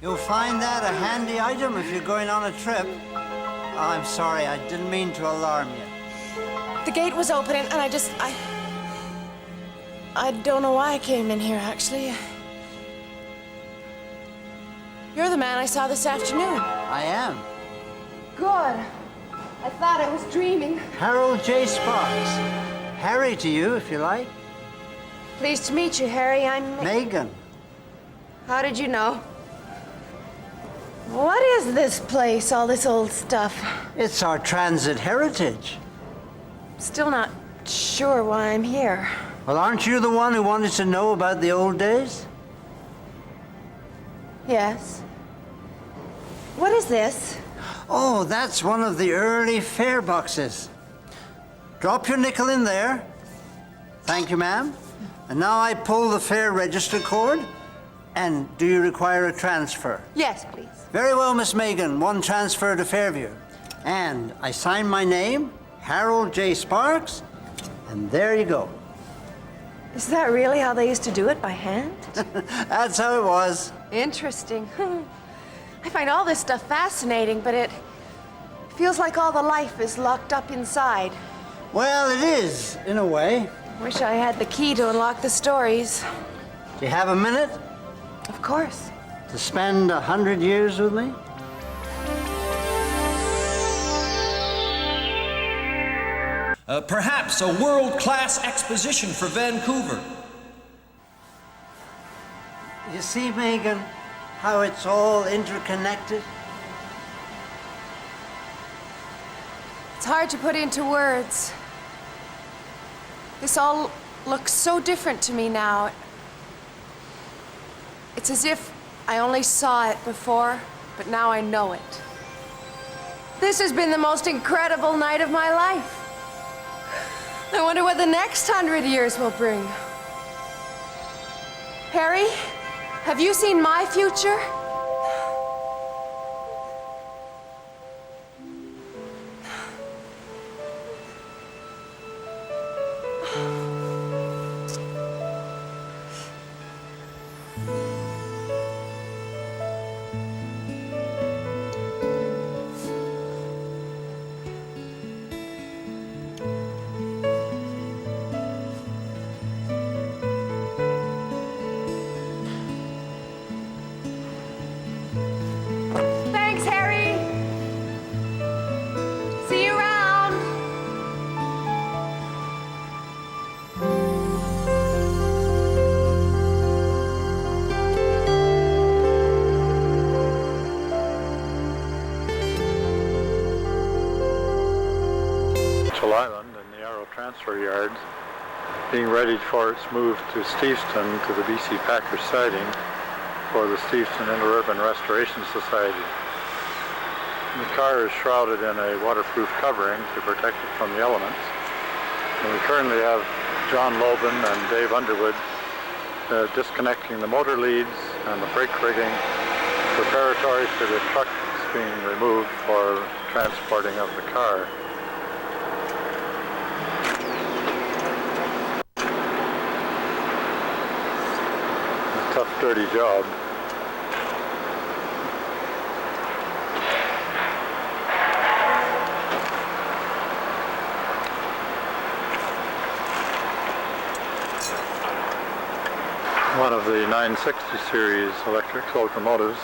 You'll find that a handy item if you're going on a trip. Oh, I'm sorry, I didn't mean to alarm you. The gate was open and I don't know why I came in here, actually. You're the man I saw this afternoon. I am. Good. I thought I was dreaming. Harold J. Sparks. Harry to you, if you like. Pleased to meet you, Harry. I'm... Megan. How did you know? What is this place, all this old stuff? It's our transit heritage. Still not sure why I'm here. Well, aren't you the one who wanted to know about the old days? Yes. What is this? Oh, that's one of the early fare boxes. Drop your nickel in there. Thank you, ma'am. And now I pull the fare register cord. And do you require a transfer? Yes, please. Very well, Miss Megan. One transfer to Fairview. And I sign my name, Harold J. Sparks, and there you go. Is that really how they used to do it, by hand? That's how it was. Interesting. I find all this stuff fascinating, but it feels like all the life is locked up inside. Well, it is, in a way. Wish I had the key to unlock the stories. Do you have a minute? Of course. To spend 100 years with me? Perhaps a world-class exposition for Vancouver. You see, Megan, how it's all interconnected? It's hard to put into words. This all looks so different to me now. It's as if I only saw it before, but now I know it. This has been the most incredible night of my life. I wonder what the next 100 years will bring. Harry, have you seen my future? Thanks, Harry. See you around. Island and the Arrow transfer yards, being ready for its move to Steveston to the BC Packer siding for the Steveston Interurban Restoration Society. The car is shrouded in a waterproof covering to protect it from the elements. And we currently have John Lobin and Dave Underwood disconnecting the motor leads and the brake rigging preparatory to the trucks being removed for transporting of the car. Tough, dirty job. One of the 960 series electric locomotives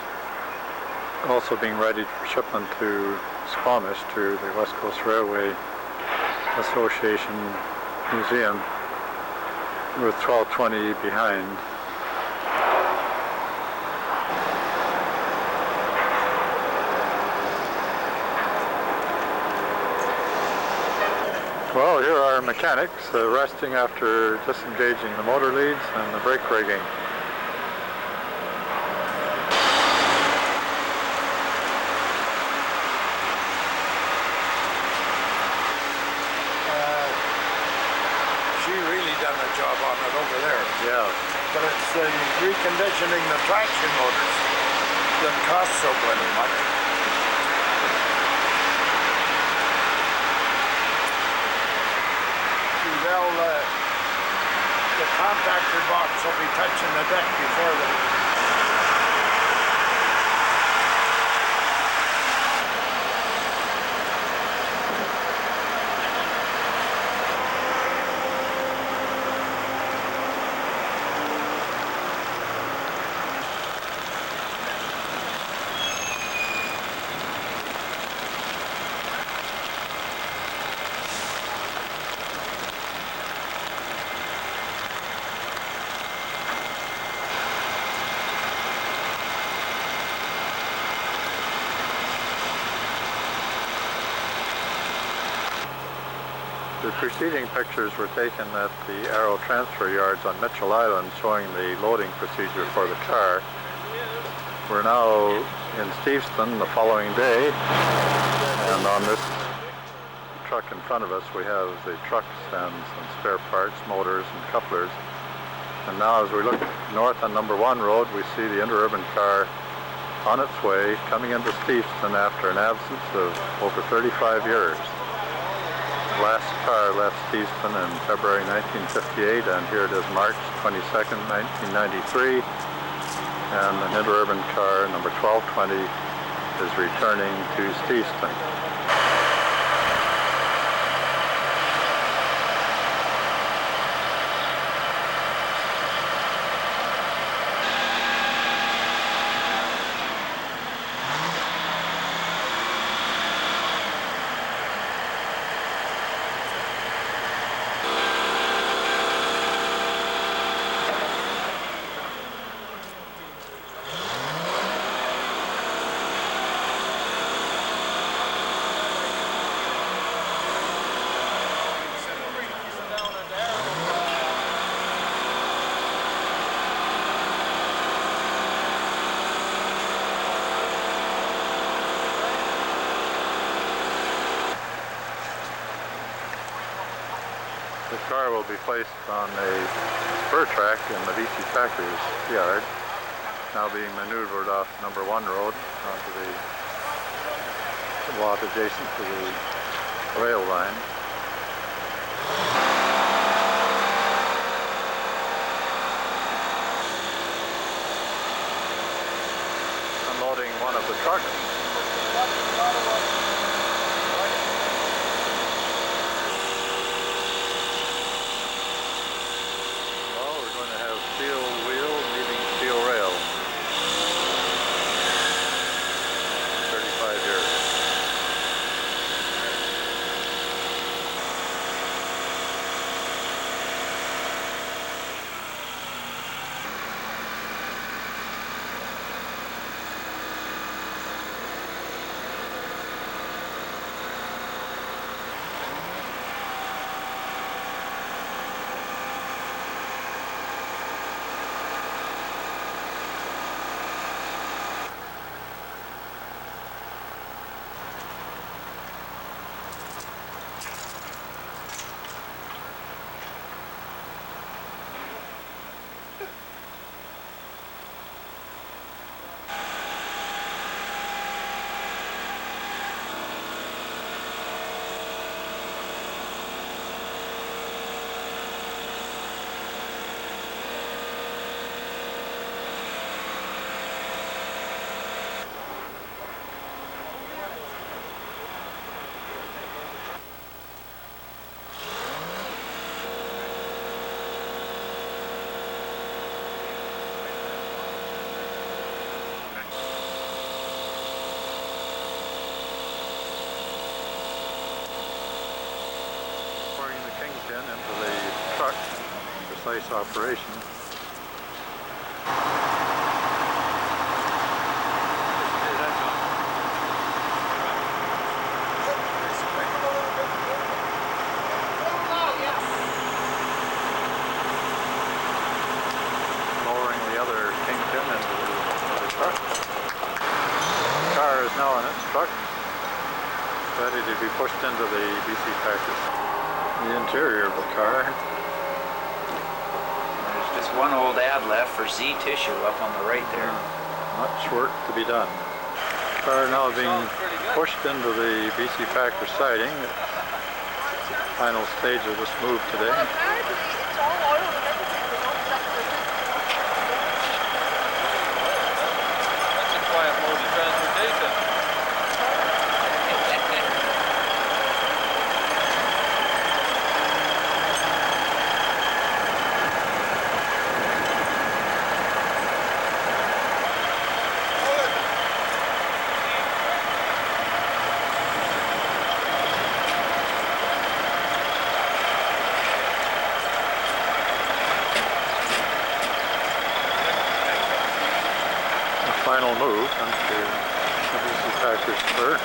also being ready for shipment to Squamish to the West Coast Railway Association Museum with 1220 behind. Well, here are mechanics resting after disengaging the motor leads and the brake rigging. She really done a job on it over there. Yeah. But it's the reconditioning the traction motors that costs so bloody much. The contactor box will be touching the deck before the The preceding pictures were taken at the Arrow transfer yards on Mitchell Island showing the loading procedure for the car. We're now in Steveston the following day, and on this truck in front of us we have the trucks and some spare parts, motors and couplers. And now as we look north on number 1 road, we see the Interurban car on its way coming into Steveston after an absence of over 35 years. The last car left Steveston in February 1958, and here it is March 22nd, 1993. And an Interurban car, number 1220, is returning to Steveston. The car will be placed on a spur track in the BC Packers yard, now being maneuvered off number 1 road onto the lot adjacent to the rail line. Unloading one of the trucks. Steel wheel meeting steel rail. 35 years. Into the truck, precise operation. Lowering the other kingpin into the truck. The car is now in its truck, ready to be pushed into the BC Packers. The interior of the car. There's just one old ad left for Z tissue up on the right there. Much work to be done. The car now being pushed into the BC Packer siding. Final stage of this move today. That's a quiet mode of transportation. Final move into the BC Packers spur.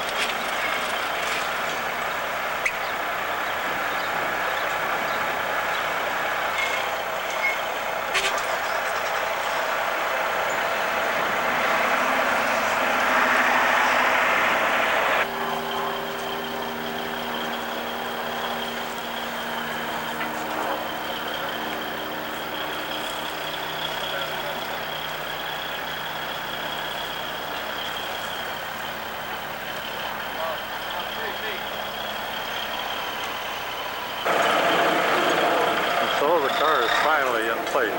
plate.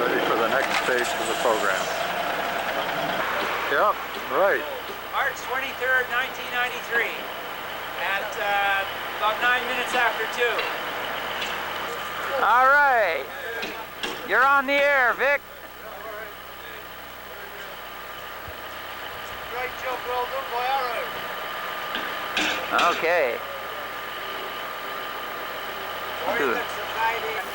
Ready for the next stage of the program. Yep, right. March 23rd, 1993, at about 9 minutes after 2. All right, you're on the air, Vic. Great job, well done by Arrow. Okay. Sorry, that's a